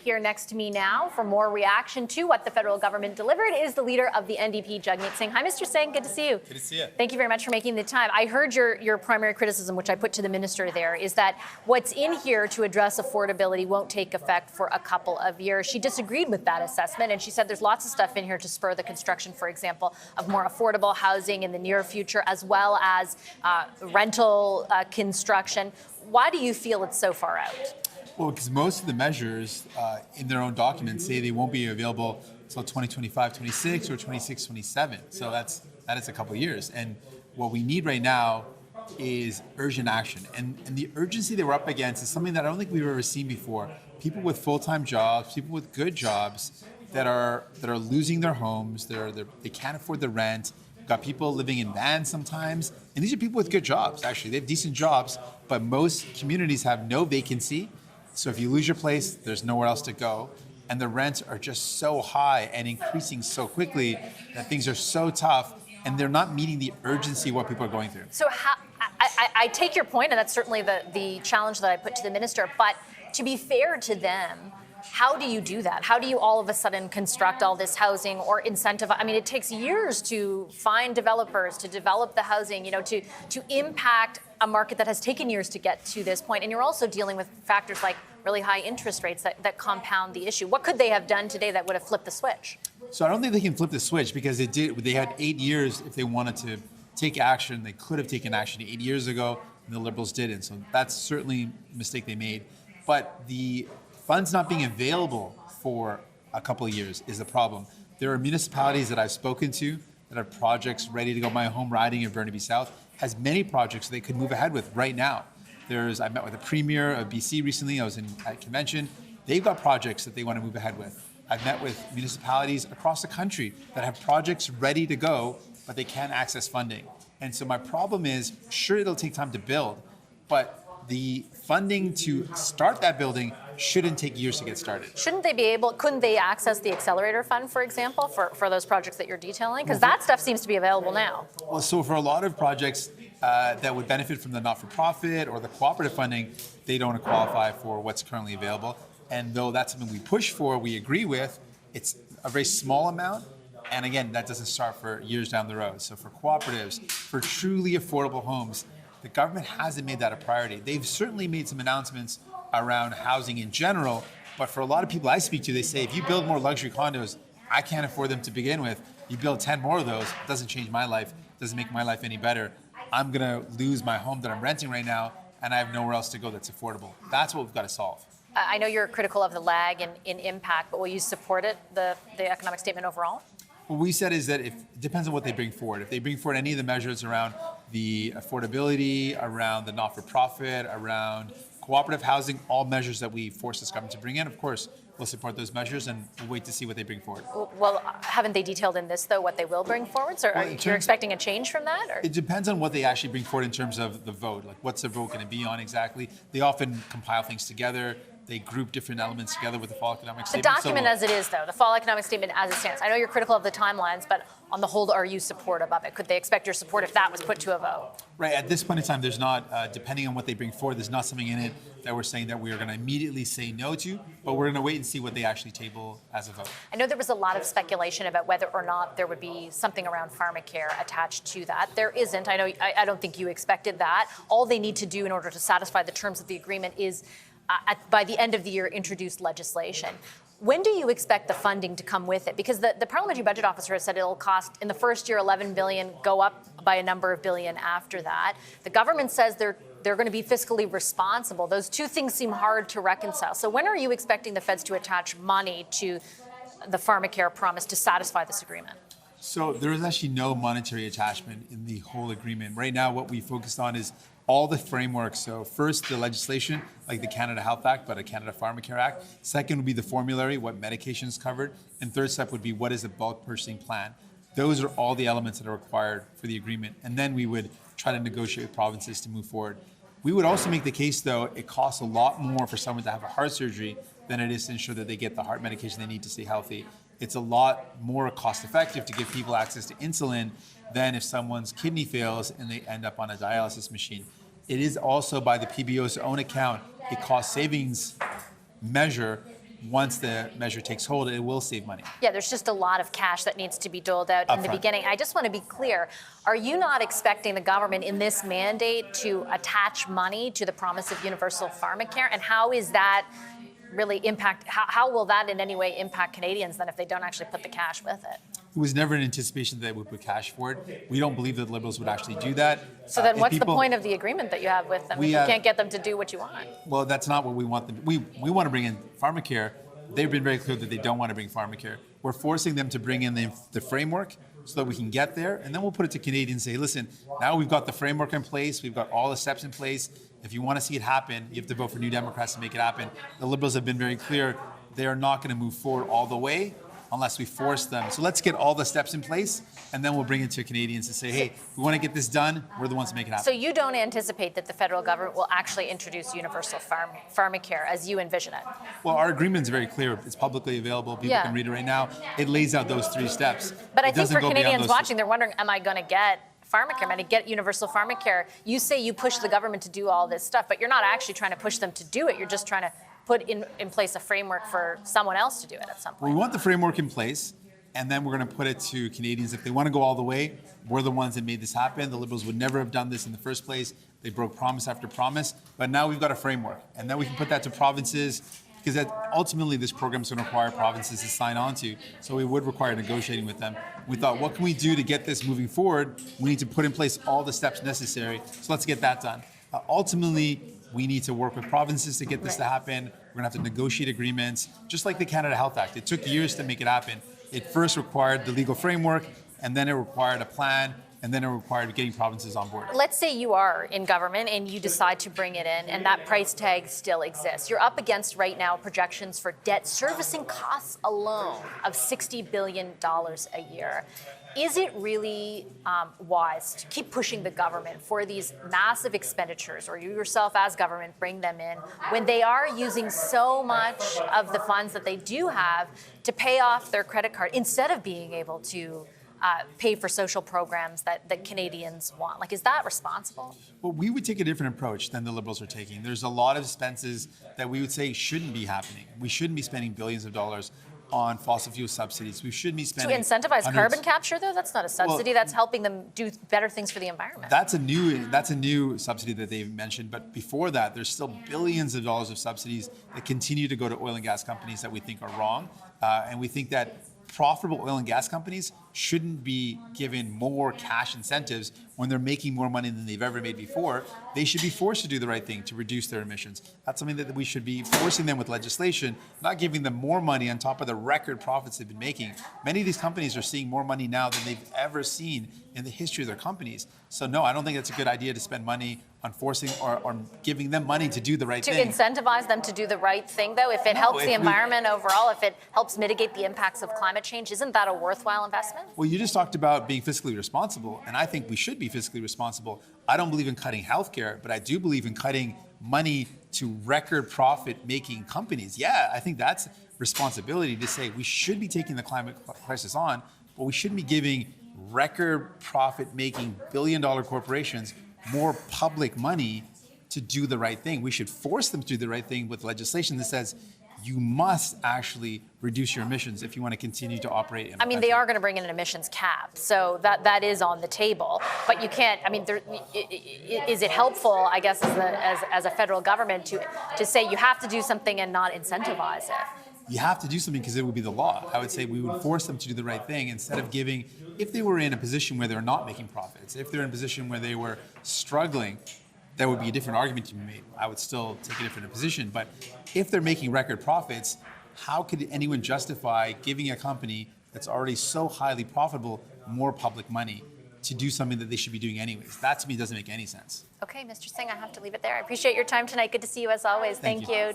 Here next to me now for more reaction to what the federal government delivered is the leader of the NDP, Jagmeet Singh. Hi, Mr. Singh. Good to see you. Good to see you. Thank you very much for making the time. I heard your primary criticism, which I put to the minister there, is that what's in here to address affordability won't take effect for a couple of years. She disagreed with that assessment, and she said there's lots of stuff in here to spur the construction, for example, of more affordable housing in the near future, as well as rental construction. Why do you feel it's so far out? Well, because most of the measures in their own documents say they won't be available until 2025, 26 or 26, 27. So that is a couple of years. And what we need right now is urgent action. And the urgency that we're up against is something that I don't think we've ever seen before. People with full-time jobs, people with good jobs that are losing their homes, they can't afford the rent. We've got people living in vans sometimes. And these are people with good jobs, actually. They have decent jobs, but most communities have no vacancy. So if you lose your place, there's nowhere else to go. And the rents are just so high and increasing so quickly that things are so tough, and they're not meeting the urgency of what people are going through. So I take your point, and that's certainly the challenge that I put to the minister. But to be fair to them, how do you do that? How do you all of a sudden construct all this housing or incentivize? I mean, it takes years to find developers, to develop the housing, to impact a market that has taken years to get to this point. And you're also dealing with factors like really high interest rates that compound the issue. What could they have done today that would have flipped the switch? So I don't think they can flip the switch because they had 8 years if they wanted to take action. They could have taken action 8 years ago, and the Liberals didn't. So that's certainly a mistake they made. But the funds not being available for a couple of years is the problem. There are municipalities that I've spoken to that have projects ready to go. My home riding in Burnaby South has many projects they could move ahead with right now. I met with the Premier of BC recently. I was at convention. They've got projects that they want to move ahead with. I've met with municipalities across the country that have projects ready to go, but they can't access funding. And so my problem is, sure, it'll take time to build, but the funding to start that building shouldn't take years to get started. Couldn't they access the accelerator fund, for example, for those projects that you're detailing? Because that stuff seems to be available now. Well, so for a lot of projects that would benefit from the not-for-profit or the cooperative funding, they don't qualify for what's currently available. And though that's something we push for, we agree with, it's a very small amount. And again, that doesn't start for years down the road. So for cooperatives, for truly affordable homes, the government hasn't made that a priority. They've certainly made some announcements around housing in general, but for a lot of people I speak to, they say, if you build more luxury condos, I can't afford them to begin with. You build 10 more of those, it doesn't change my life, doesn't make my life any better. I'm gonna lose my home that I'm renting right now, and I have nowhere else to go that's affordable. That's what we've got to solve. I know you're critical of the lag in impact, but will you support it, the economic statement overall? What we said is that it depends on what they bring forward. If they bring forward any of the measures around the affordability, around the not-for-profit, around cooperative housing, all measures that we force this government to bring in, of course, we'll support those measures and we'll wait to see what they bring forward. Well, haven't they detailed in this, though, what they will bring forward? So you're expecting a change from that? Or? It depends on what they actually bring forward in terms of the vote. Like, what's the vote going to be on exactly? They often compile things together. They group different elements together with the fall economic statement. The document as it is, though, the fall economic statement as it stands. I know you're critical of the timelines, but on the whole, are you supportive of it? Could they expect your support if that was put to a vote? Right. At this point in time, there's not, depending on what they bring forward, there's not something in it that we're saying that we are going to immediately say no to, but we're going to wait and see what they actually table as a vote. I know there was a lot of speculation about whether or not there would be something around pharmacare attached to that. There isn't. I don't think you expected that. All they need to do in order to satisfy the terms of the agreement is by the end of the year, introduce legislation. When do you expect the funding to come with it? Because the parliamentary budget officer has said it'll cost in the first year $11 billion, go up by a number of billion after that. The government says they're going to be fiscally responsible. Those two things seem hard to reconcile. So when are you expecting the feds to attach money to the pharmacare promise to satisfy this agreement? So there is actually no monetary attachment in the whole agreement. Right now, what we focused on is all the frameworks. So first, the legislation, like the Canada Health Act, but a Canada Pharmacare Act. Second would be the formulary, what medication is covered. And third step would be what is the bulk purchasing plan. Those are all the elements that are required for the agreement. And then we would try to negotiate with provinces to move forward. We would also make the case, though, it costs a lot more for someone to have a heart surgery than it is to ensure that they get the heart medication they need to stay healthy. It's a lot more cost effective to give people access to insulin than if someone's kidney fails and they end up on a dialysis machine. It is also, by the PBO's own account, a cost savings measure once the measure takes hold, it will save money. Yeah, there's just a lot of cash that needs to be doled out in the Upfront. beginning. I just want to be clear. Are you not expecting the government in this mandate to attach money to the promise of universal pharmacare? And how is that really impact, how will that in any way impact Canadians then if they don't actually put the cash with it? It was never an anticipation that we put cash for it. We don't believe that Liberals would actually do that. So then If what's the people- point of the agreement that you have with them if We, you uh, can't get them to do what you want? Well, that's not what we want them. We want to bring in pharmacare. They've been very clear that they don't want to bring pharmacare. We're forcing them to bring in the framework so that we can get there, and then we'll put it to Canadians and say, listen, now we've got the framework in place, we've got all the steps in place. If you want to see it happen, you have to vote for New Democrats to make it happen. The Liberals have been very clear they are not going to move forward all the way unless we force them. So let's get all the steps in place, and then we'll bring it to Canadians and say, hey, we want to get this done. We're the ones to make it happen. So you don't anticipate that the federal government will actually introduce universal pharmacare as you envision it? Well, our agreement is very clear. It's publicly available. People Yeah. can read it right now. It lays out those 3 steps. But I It think doesn't for go beyond Canadians those- watching, they're wondering, am I going to get pharmacare? Am I going to get universal pharmacare? You say you push the government to do all this stuff, but you're not actually trying to push them to do it. You're just trying to put in place a framework for someone else to do it at some We point. want the framework in place, and then we're going to put it to Canadians. If they want to go all the way, we're the ones that made this happen. The Liberals would never have done this in the first place. They broke promise after promise. But now we've got a framework, and then we can put that to provinces, because ultimately this program is going to require provinces to sign on to. So we would require negotiating with them. We thought, what can we do to get this moving forward? We need to put in place all the steps necessary. So let's get that done. Ultimately, we need to work with provinces to get this to happen. We're going to have to negotiate agreements, just like the Canada Health Act. It took years to make it happen. It first required the legal framework, and then it required a plan, and then it required getting provinces on board. Let's say you are in government and you decide to bring it in, and that price tag still exists. You're up against right now projections for debt servicing costs alone of $60 billion a year. Is it really wise to keep pushing the government for these massive expenditures, or you yourself as government bring them in, when they are using so much of the funds that they do have to pay off their credit card instead of being able to pay for social programs that Canadians want? Like, is that responsible? Well, we would take a different approach than the Liberals are taking. There's a lot of expenses that we would say shouldn't be happening. We shouldn't be spending billions of dollars on fossil fuel subsidies. We should be To spending incentivize hundreds- carbon capture, though, that's not a subsidy. Well, that's helping them do better things for the environment. That's a new subsidy that they've mentioned. But before that, there's still billions of dollars of subsidies that continue to go to oil and gas companies that we think are wrong. And we think that profitable oil and gas companies shouldn't be given more cash incentives when they're making more money than they've ever made before. They should be forced to do the right thing to reduce their emissions. That's something that we should be forcing them with legislation, not giving them more money on top of the record profits they've been making. Many of these companies are seeing more money now than they've ever seen in the history of their companies. So no, I don't think it's a good idea to spend money on forcing or giving them money to do the right To thing. incentivize them to do the right thing, though, if it helps if the we- environment overall, if it helps mitigate the impacts of climate change, isn't that a worthwhile investment? Well, you just talked about being fiscally responsible, and I think we should be fiscally responsible. I don't believe in cutting healthcare, but I do believe in cutting money to record profit making companies. Yeah, I think that's responsibility to say we should be taking the climate crisis on, but we shouldn't be giving record profit making billion-dollar corporations more public money to do the right thing. We should force them to do the right thing with legislation that says you must actually reduce your emissions if you want to continue to operate in I mean, they are going to bring in an emissions cap, so that is on the table. But you can't. I mean, is it helpful? I guess as a federal government to say you have to do something and not incentivize it? You have to do something because it would be the law. I would say we would force them to do the right thing instead of giving, if they were in a position where they're not making profits, if they're in a position where they were struggling, that would be a different argument to be made. I would still take a different position. But if they're making record profits, how could anyone justify giving a company that's already so highly profitable more public money to do something that they should be doing anyways? That to me doesn't make any sense. Okay, Mr. Singh, I have to leave it there. I appreciate your time tonight. Good to see you as always. Thank you. You.